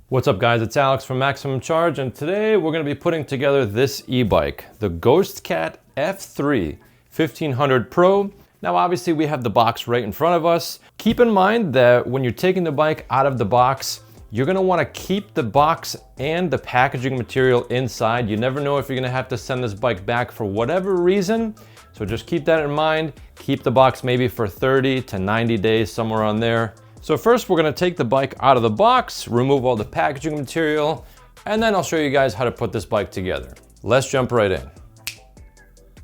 What's up guys, it's Alex from Maximum Charge, and today we're going to be putting together this e-bike, the GhostCat F3 1500 Pro. Now obviously we have the box right in front of us. Keep in mind that when you're taking the bike out of the box, you're going to want to keep the box and the packaging material inside. You never know if you're going to have to send this bike back for whatever reason. So just keep that in mind. Keep the box maybe for 30 to 90 days, somewhere on there. So first we're gonna take the bike out of the box, remove all the packaging material, and then I'll show you guys how to put this bike together. Let's jump right in.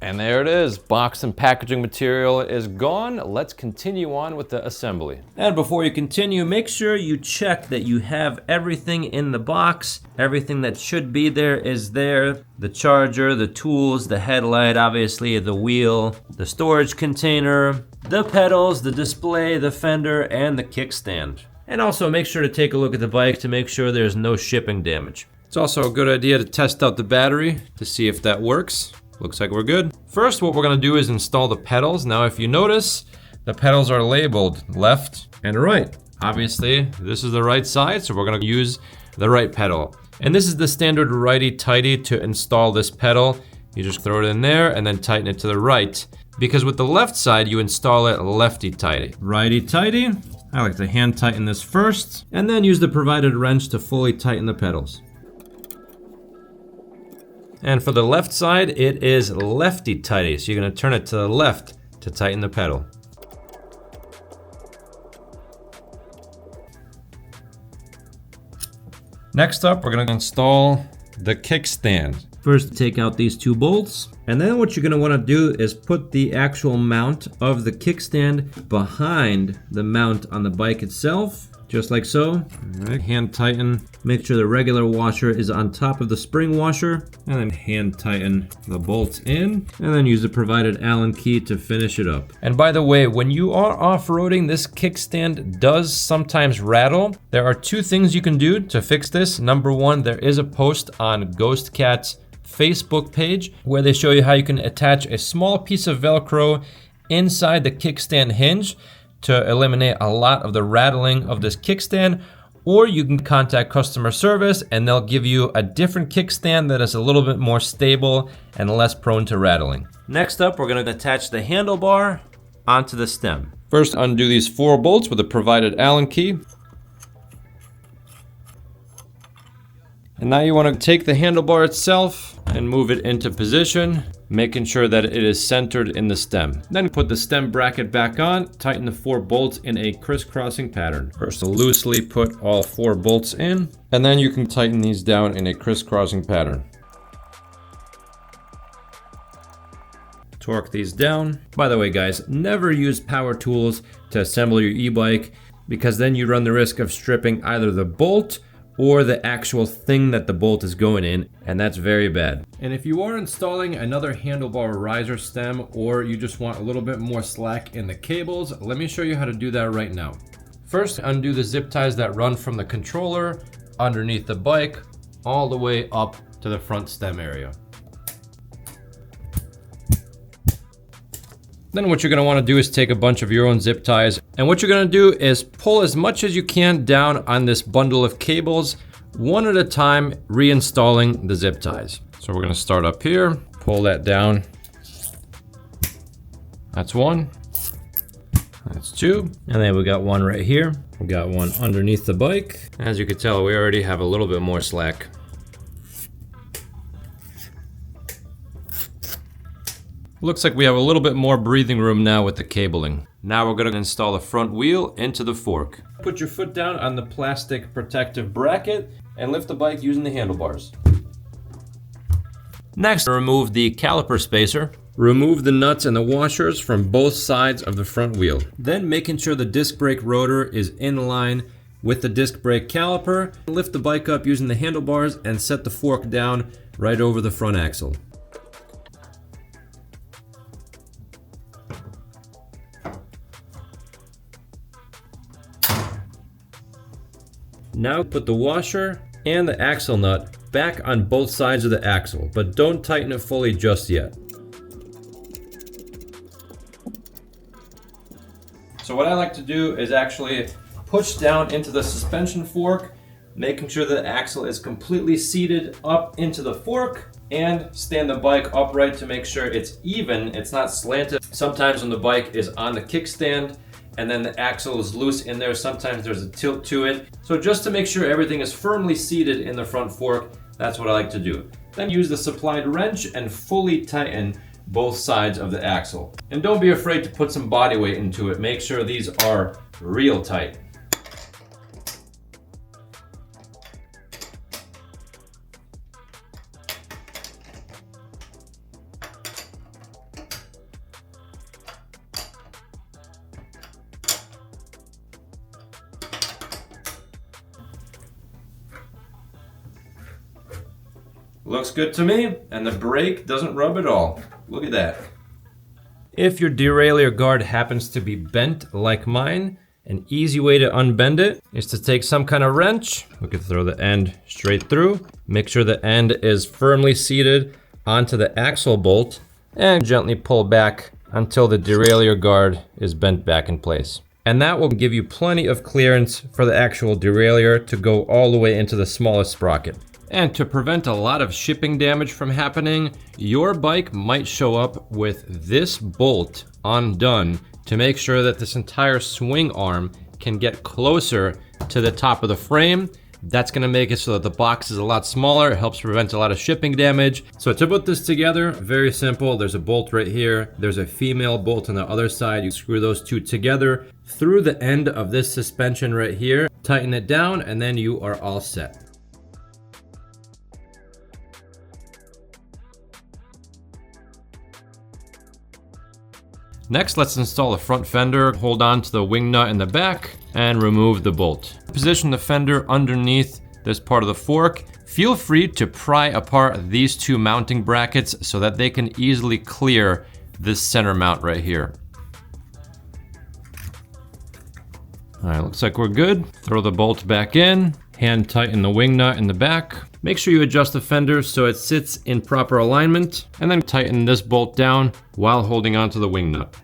And there it is, box and packaging material is gone. Let's continue on with the assembly. And before you continue, make sure you check that you have everything in the box. Everything that should be there is there. The charger, the tools, the headlight, obviously the wheel, the storage container, the pedals, the display, the fender, and the kickstand. And also make sure to take a look at the bike to make sure there's no shipping damage. It's also a good idea to test out the battery to see if that works. Looks like we're good. First, what we're gonna do is install the pedals. Now, if you notice, the pedals are labeled left and right. Obviously, this is the right side, so we're gonna use the right pedal. And this is the standard righty-tighty to install this pedal. You just throw it in there and then tighten it to the right. Because with the left side, you install it lefty-tighty. Righty-tighty, I like to hand tighten this first, and then use the provided wrench to fully tighten the pedals. And for the left side, it is lefty-tighty. So you're gonna turn it to the left to tighten the pedal. Next up, we're gonna install the kickstand. First, take out these two bolts. And then what you're gonna wanna do is put the actual mount of the kickstand behind the mount on the bike itself. Just like so. All right, hand tighten. Make sure the regular washer is on top of the spring washer, and then hand tighten the bolts in, and then use the provided Allen key to finish it up. And by the way, when you are off-roading, this kickstand does sometimes rattle. There are two things you can do to fix this. Number one, there is a post on GhostCat's Facebook page where they show you how you can attach a small piece of Velcro inside the kickstand hinge to eliminate a lot of the rattling of this kickstand, or you can contact customer service and they'll give you a different kickstand that is a little bit more stable and less prone to rattling. Next up, we're gonna attach the handlebar onto the stem. First, undo these 4 bolts with the provided Allen key. And now you want to take the handlebar itself and move it into position, making sure that it is centered in the stem. Then put the stem bracket back on, tighten the 4 bolts in a crisscrossing pattern. First, loosely put all 4 bolts in, and then you can tighten these down in a crisscrossing pattern. Torque these down. By the way, guys, never use power tools to assemble your e-bike, because then you run the risk of stripping either the bolt or the actual thing that the bolt is going in, and that's very bad. And if you are installing another handlebar riser stem, or you just want a little bit more slack in the cables, let me show you how to do that right now. First, undo the zip ties that run from the controller underneath the bike all the way up to the front stem area. Then what you're gonna wanna do is take a bunch of your own zip ties, and what you're gonna do is pull as much as you can down on this bundle of cables, one at a time, reinstalling the zip ties. So we're gonna start up here, pull that down. That's 1, that's 2, and then we got 1 right here. We got 1 underneath the bike. As you can tell, we already have a little bit more slack. Looks like we have a little bit more breathing room now with the cabling. Now we're gonna install the front wheel into the fork. Put your foot down on the plastic protective bracket and lift the bike using the handlebars. Next, remove the caliper spacer. Remove the nuts and the washers from both sides of the front wheel. Then, making sure the disc brake rotor is in line with the disc brake caliper, lift the bike up using the handlebars and set the fork down right over the front axle. Now put the washer and the axle nut back on both sides of the axle, but don't tighten it fully just yet. So what I like to do is actually push down into the suspension fork making sure the axle is completely seated up into the fork, and stand the bike upright to make sure it's even, it's not slanted. Sometimes when the bike is on the kickstand and then the axle is loose in there, sometimes there's a tilt to it. So just to make sure everything is firmly seated in the front fork, that's what I like to do. Then use the supplied wrench and fully tighten both sides of the axle. And don't be afraid to put some body weight into it. Make sure these are real tight. Looks good to me, and the brake doesn't rub at all. Look at that. If your derailleur guard happens to be bent like mine, an easy way to unbend it is to take some kind of wrench. We could throw the end straight through. Make sure the end is firmly seated onto the axle bolt and gently pull back until the derailleur guard is bent back in place. And that will give you plenty of clearance for the actual derailleur to go all the way into the smallest sprocket. And to prevent a lot of shipping damage from happening, your bike might show up with this bolt undone to make sure that this entire swing arm can get closer to the top of the frame. That's gonna make it so that the box is a lot smaller. It helps prevent a lot of shipping damage. So to put this together, very simple. There's a bolt right here. There's a female bolt on the other side. You screw those two together through the end of this suspension right here. Tighten it down, and then you are all set. Next, let's install the front fender. Hold on to the wing nut in the back and remove the bolt. Position the fender underneath this part of the fork. Feel free to pry apart these two mounting brackets so that they can easily clear this center mount right here. All right, looks like we're good. Throw the bolt back in. Hand tighten the wing nut in the back. Make sure you adjust the fender so it sits in proper alignment, and then tighten this bolt down while holding onto the wing nut.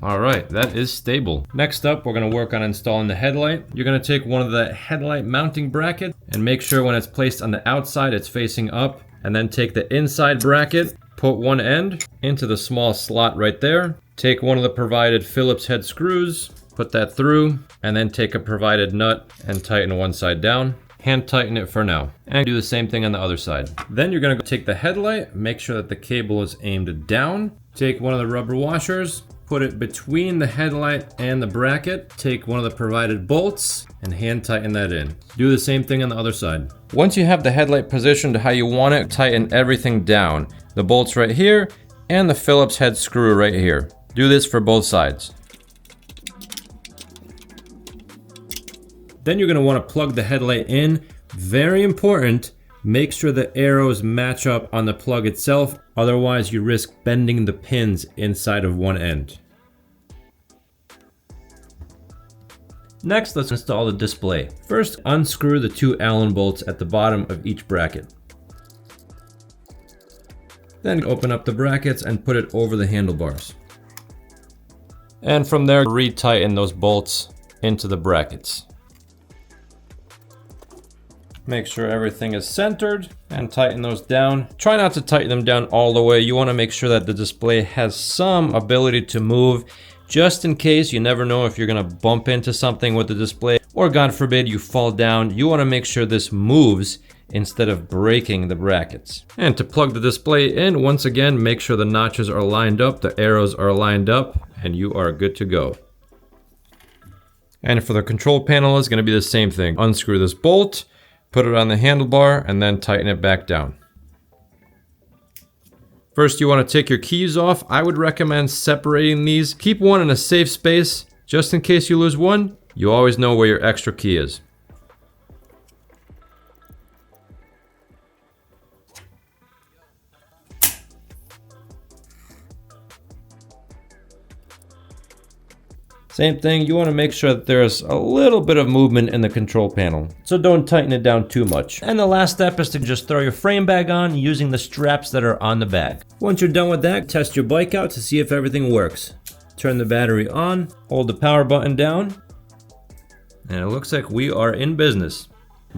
All right, that is stable. Next up, we're gonna work on installing the headlight. You're gonna take one of the headlight mounting brackets and make sure when it's placed on the outside, it's facing up, and then take the inside bracket, put one end into the small slot right there. Take one of the provided Phillips head screws, put that through, and then take a provided nut and tighten one side down. Hand tighten it for now. And do the same thing on the other side. Then you're gonna take the headlight, make sure that the cable is aimed down. Take one of the rubber washers, put it between the headlight and the bracket. Take one of the provided bolts and hand tighten that in. Do the same thing on the other side. Once you have the headlight positioned how you want it, tighten everything down. The bolts right here and the Phillips head screw right here. Do this for both sides. Then you're gonna wanna plug the headlight in. Very important, make sure the arrows match up on the plug itself, otherwise you risk bending the pins inside of one end. Next, let's install the display. First, unscrew the two Allen bolts at the bottom of each bracket. Then open up the brackets and put it over the handlebars. And from there, retighten those bolts into the brackets. Make sure everything is centered and tighten those down. Try not to tighten them down all the way. You want to make sure that the display has some ability to move, just in case. You never know if you're going to bump into something with the display, or God forbid you fall down. You want to make sure this moves instead of breaking the brackets. And to plug the display in, once again, make sure the notches are lined up, the arrows are lined up, and you are good to go. And for the control panel, it's going to be the same thing. Unscrew this bolt, put it on the handlebar, and then tighten it back down. First, you want to take your keys off. I would recommend separating these. Keep one in a safe space. Just in case you lose one, you always know where your extra key is. Same thing, you want to make sure that there's a little bit of movement in the control panel, so don't tighten it down too much. And the last step is to just throw your frame bag on using the straps that are on the bag. Once you're done with that, test your bike out to see if everything works. Turn the battery on, hold the power button down, And it looks like we are in business.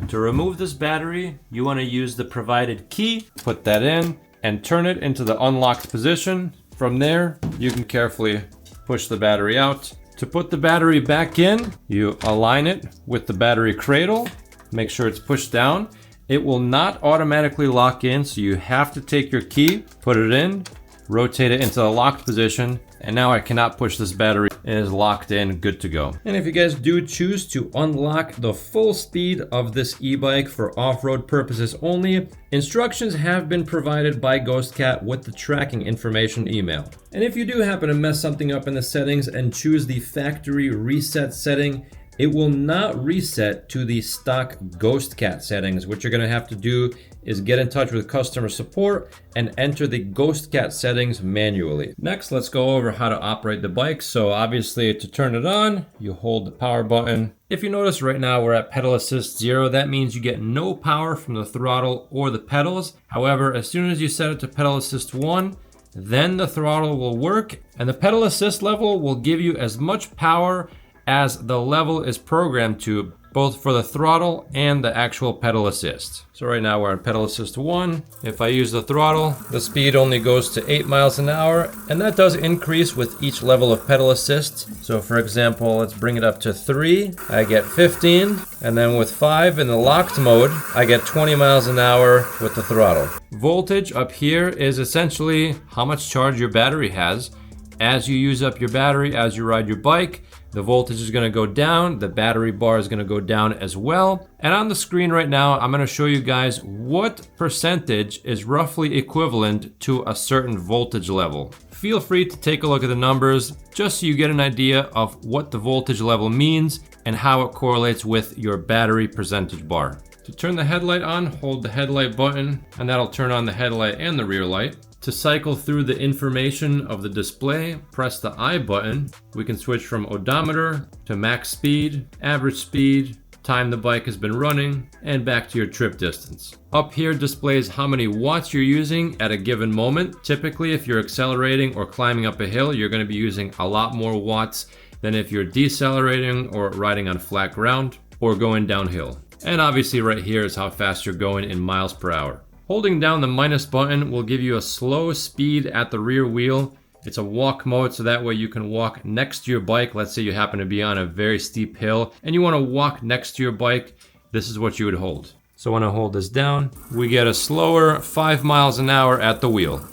To remove this battery, you want to use the provided key, put that in, and turn it into the unlocked position. From there, you can carefully push the battery out. To put the battery back in, you align it with the battery cradle. Make sure it's pushed down. It will not automatically lock in, so you have to take your key, put it in, rotate it into the locked position, and now I cannot push this battery. It is locked in, good to go. And if you guys do choose to unlock the full speed of this e-bike for off-road purposes only, instructions have been provided by GhostCat with the tracking information email. And if you do happen to mess something up in the settings and choose the factory reset setting, it will not reset to the stock GhostCat settings. What you're gonna have to do is get in touch with customer support and enter the GhostCat settings manually. Next, let's go over how to operate the bike. So obviously to turn it on, you hold the power button. If you notice right now we're at pedal assist 0, that means you get no power from the throttle or the pedals. However, as soon as you set it to pedal assist 1, then the throttle will work and the pedal assist level will give you as much power as the level is programmed to, both for the throttle and the actual pedal assist. So right now we're on pedal assist 1. If I use the throttle, the speed only goes to 8 miles an hour, and that does increase with each level of pedal assist. So for example, let's bring it up to 3, I get 15, and then with 5 in the locked mode, I get 20 miles an hour with the throttle. Voltage up here is essentially how much charge your battery has. As you use up your battery, as you ride your bike, the voltage is going to go down, the battery bar is going to go down as well. And on the screen right now, I'm going to show you guys what percentage is roughly equivalent to a certain voltage level. Feel free to take a look at the numbers just so you get an idea of what the voltage level means and how it correlates with your battery percentage bar. To turn the headlight on, hold the headlight button, and that'll turn on the headlight and the rear light. To cycle through the information of the display, press the I button. We can switch from odometer to max speed, average speed, time the bike has been running, and back to your trip distance. Up here displays how many watts you're using at a given moment. Typically, if you're accelerating or climbing up a hill, you're going to be using a lot more watts than if you're decelerating or riding on flat ground or going downhill. And obviously right here is how fast you're going in miles per hour. Holding down the minus button will give you a slow speed at the rear wheel. It's a walk mode, so that way you can walk next to your bike. Let's say you happen to be on a very steep hill and you want to walk next to your bike. This is what you would hold. So when I hold this down, we get a slower 5 miles an hour at the wheel.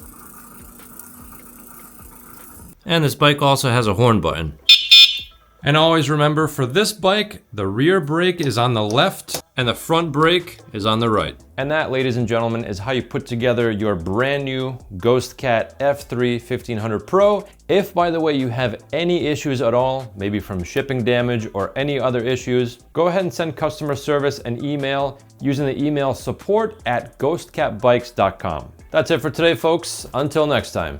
And this bike also has a horn button. And always remember, for this bike, the rear brake is on the left and the front brake is on the right. And that, ladies and gentlemen, is how you put together your brand new GhostCat F3 1500 Pro. If, by the way, you have any issues at all, maybe from shipping damage or any other issues, go ahead and send customer service an email using the email support@ghostcatbikes.com. That's it for today, folks. Until next time.